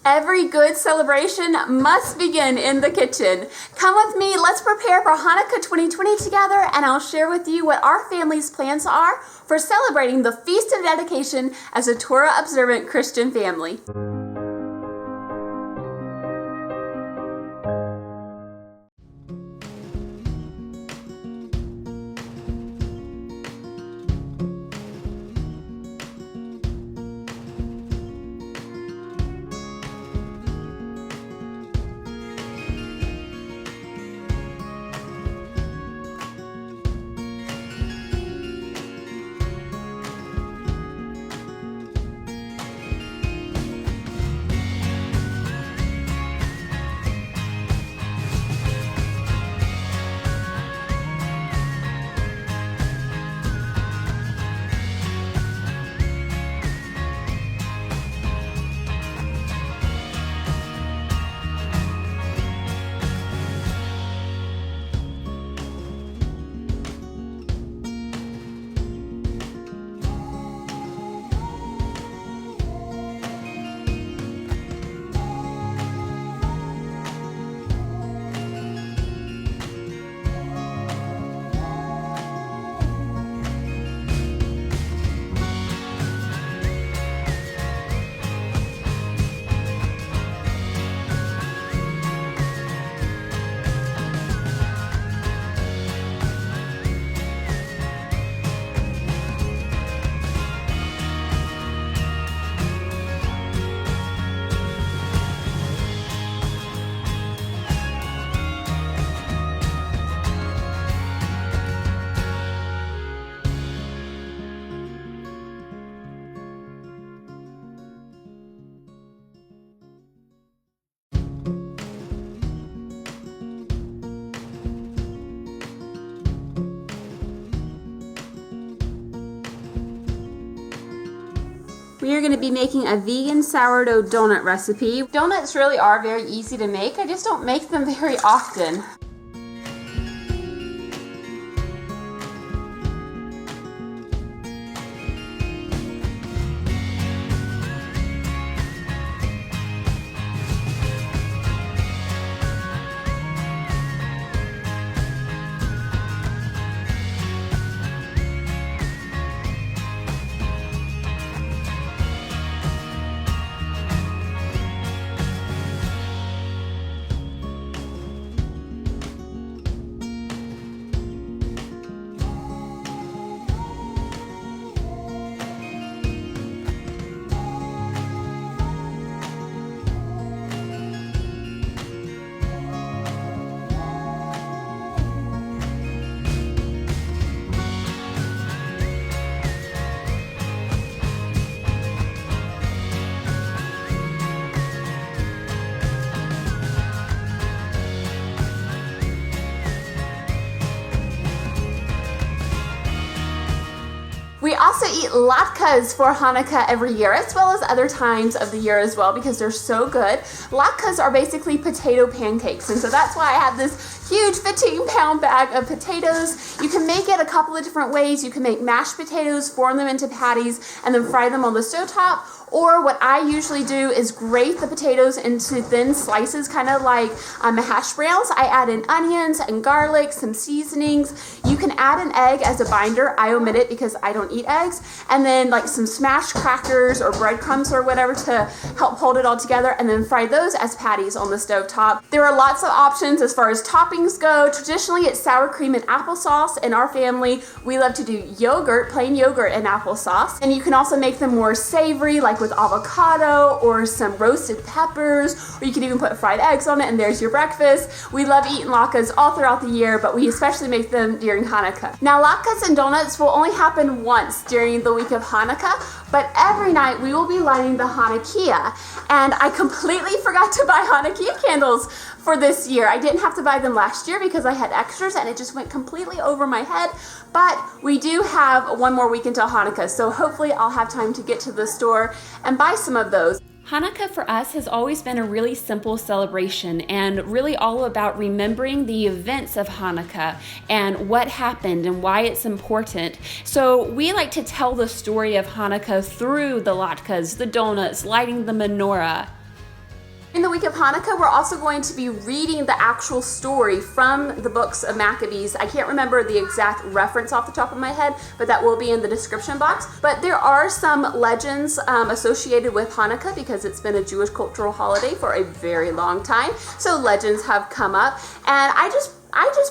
Every good celebration must begin in the kitchen. Come with me, let's prepare for Hanukkah 2020 together, and I'll share with you what our family's plans are for celebrating the Feast of Dedication as a Torah Observant Christian family. We are going to be making a vegan sourdough donut recipe. Donuts really are very easy to make. I just don't make them very often. We also eat latkes for Hanukkah every year, as well as other times of the year as well, because they're so good. Latkes are basically potato pancakes, and so that's why I have this huge 15-pound bag of potatoes. You can make it a couple of different ways. You can make mashed potatoes, form them into patties, and then fry them on the stovetop. Or what I usually do is grate the potatoes into thin slices, kind of like hash browns. I add in onions and garlic, some seasonings. You can add an egg as a binder. I omit it because I don't eat eggs. And then like some smashed crackers or breadcrumbs or whatever to help hold it all together, and then fry those as patties on the stovetop. There are lots of options as far as toppings go. Traditionally, it's sour cream and applesauce. In our family, we love to do yogurt, plain yogurt and applesauce. And you can also make them more savory, like with avocado or some roasted peppers, or you can even put fried eggs on it, and there's your breakfast. We love eating latkes all throughout the year, but we especially make them during Hanukkah. Now, latkes and donuts will only happen once during the week of Hanukkah, but every night we will be lighting the Hanukkiah. And I completely forgot to buy Hanukkiah candles for this year. I didn't have to buy them last year because I had extras and it just went completely over my head. But we do have one more week until Hanukkah, so hopefully I'll have time to get to the store and buy some of those. Hanukkah for us has always been a really simple celebration and really all about remembering the events of Hanukkah and what happened and why it's important. So we like to tell the story of Hanukkah through the latkes, the donuts, lighting the menorah. In the week of Hanukkah, we're also going to be reading the actual story from the books of Maccabees. I can't remember the exact reference off the top of my head, but that will be in the description box. But there are some legends associated with Hanukkah because it's been a Jewish cultural holiday for a very long time. So legends have come up, and I just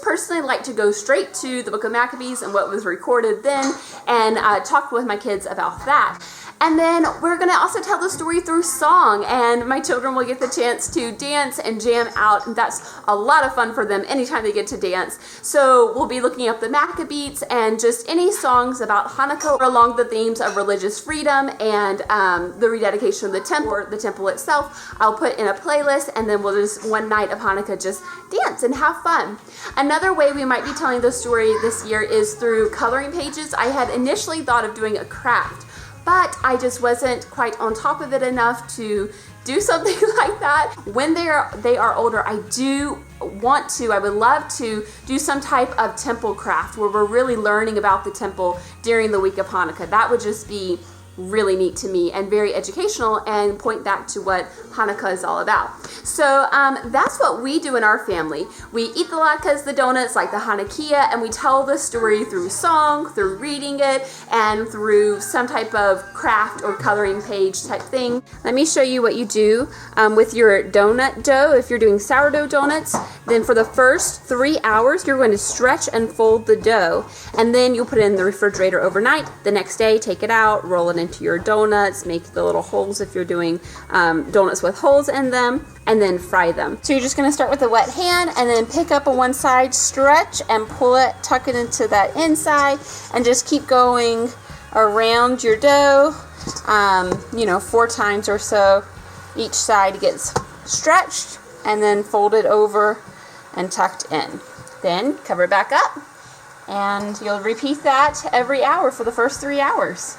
personally like to go straight to the book of Maccabees and what was recorded then and talk with my kids about that. And then we're going to also tell the story through song, and my children will get the chance to dance and jam out, and that's a lot of fun for them anytime they get to dance. So we'll be looking up the Maccabees and just any songs about Hanukkah along the themes of religious freedom and the rededication of the temple, or the temple itself. I'll put in a playlist, and then we'll just one night of Hanukkah just dance and have fun. Another way we might be telling the story this year is through coloring pages. I had initially thought of doing a craft, but I just wasn't quite on top of it enough to do something like that. When they are older, I would love to do some type of temple craft where we're really learning about the temple during the week of Hanukkah. That would just be really neat to me and very educational and point back to what Hanukkah is all about. So that's what we do in our family. We eat the latkes, the donuts, like the Hanukkiah, and we tell the story through song, through reading it, and through some type of craft or coloring page type thing. Let me show you what you do with your donut dough. If you're doing sourdough donuts, then for the first 3 hours, you're going to stretch and fold the dough, and then you'll put it in the refrigerator overnight. The next day, take it out, roll it into your donuts, make the little holes if you're doing donuts with holes in them, and then fry them. So you're just going to start with a wet hand and then pick up on one side, stretch and pull it, tuck it into that inside, and just keep going around your dough, 4 times or so. Each side gets stretched and then folded over and tucked in. Then cover it back up, and you'll repeat that every hour for the first 3 hours.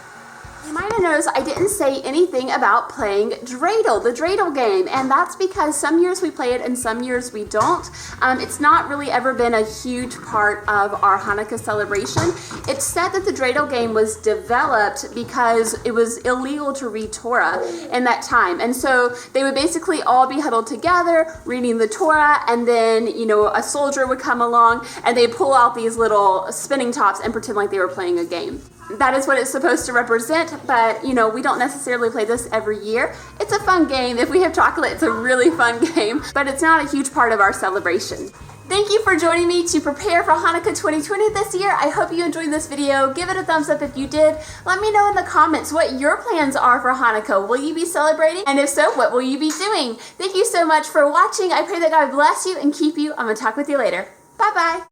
You might have noticed I didn't say anything about playing Dreidel, the Dreidel game, and that's because some years we play it and some years we don't. It's not really ever been a huge part of our Hanukkah celebration. It's said that the Dreidel game was developed because it was illegal to read Torah in that time, and so they would basically all be huddled together reading the Torah, and then a soldier would come along and they'd pull out these little spinning tops and pretend like they were playing a game. That is what it's supposed to represent, but we don't necessarily play this every year. It's a fun game. If we have chocolate, it's a really fun game, but it's not a huge part of our celebration. Thank you for joining me to prepare for Hanukkah 2020 this year. I hope you enjoyed this video. Give it a thumbs up if you did. Let me know in the comments what your plans are for Hanukkah. Will you be celebrating? And if so, what will you be doing? Thank you so much for watching. I pray that God bless you and keep you. I'm going to talk with you later. Bye-bye.